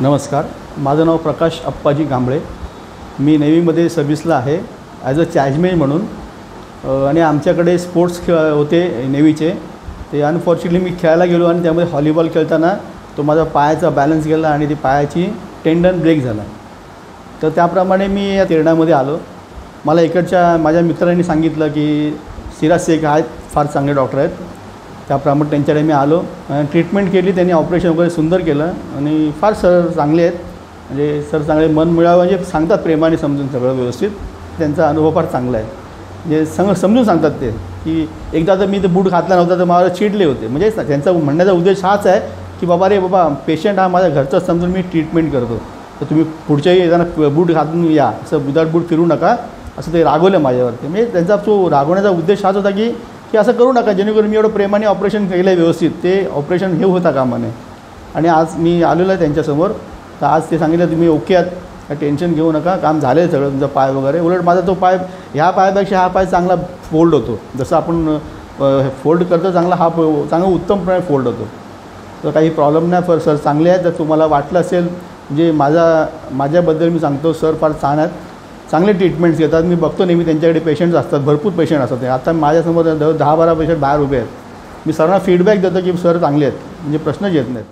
नमस्कार, माझं नाव प्रकाश अप्पाजी कांबळे। मी नेव्हीमध्ये सर्व्हिसला आहे ॲज अ चार्जमेन म्हणून। आणि आमच्याकडे स्पोर्ट्स होते नेव्हीचे। ते अनफॉर्च्युनेटली मी खेळायला गेलो आणि त्यामध्ये व्हॉलीबॉल खेळताना तो माझा पायाचा बॅलन्स गेला आणि ती पायाची टेंडन ब्रेक झाला। तर त्याप्रमाणे मी या तिरणामध्ये आलो। मला इकडच्या माझ्या मित्रांनी सांगितलं की सिराज शेख आहेत, फार चांगले डॉक्टर आहेत। त्याप्रमाणे त्यांच्याकडे मी आलो, ट्रीटमेंट केली, त्यांनी ऑपरेशन वगैरे सुंदर केलं आणि फार सर चांगले आहेत। म्हणजे सर चांगले मन मिळावं म्हणजे सांगतात प्रेमाने समजून सगळं व्यवस्थित। त्यांचा अनुभव फार चांगला आहे। म्हणजे समजून सांगतात ते की एकदा तर मी ते बूट घातला नव्हता तर मला चिडले होते। म्हणजे त्यांचा म्हणण्याचा उद्देश हाच आहे की बाबा रे बाबा, पेशंट हा माझ्या घरचा समजून मी ट्रीटमेंट करतो, तर तुम्ही पुढच्याही येताना बूट घालून या, असं विदाउट बूट फिरू नका, असं ते रागवलं माझ्यावरती। म्हणजे त्यांचा तो रागवण्याचा उद्देश हाच होता की असं करू नका, जेणेकरून मी एवढं प्रेमाने ऑपरेशन केलं आहे व्यवस्थित, ते ऑपरेशन हे होता कामा नये। आणि आज मी आलेलो आहे त्यांच्यासमोर, तर आज ते सांगितलं तुम्ही ओके आहात, काय टेन्शन घेऊ नका, काम झालं आहे सगळं तुमचा पाय वगैरे। उलट माझा तो पाय ह्या पायापेक्षा हा पाय चांगला फोल्ड होतो, जसं आपण फोल्ड करतो चांगला हा चांगला उत्तमपणे फोल्ड होतो। तर काही प्रॉब्लेम नाही, फर सर चांगले आहेत। जर तुम्हाला वाटलं असेल, म्हणजे माझ्याबद्दल मी सांगतो, सर फार छान आहेत, चांगले ट्रीटमेंट्स घेतात। मी बघतो नेहमी त्यांच्याकडे पेशंट्स असतात, भरपूर पेशंट असतात। आता माझ्यासमोर 10-12 पेशंट बाहेर उभे आहेत। मी सरांना फीडबॅक देतो की सर चांगले आहेत, म्हणजे प्रश्नच येत नाहीत।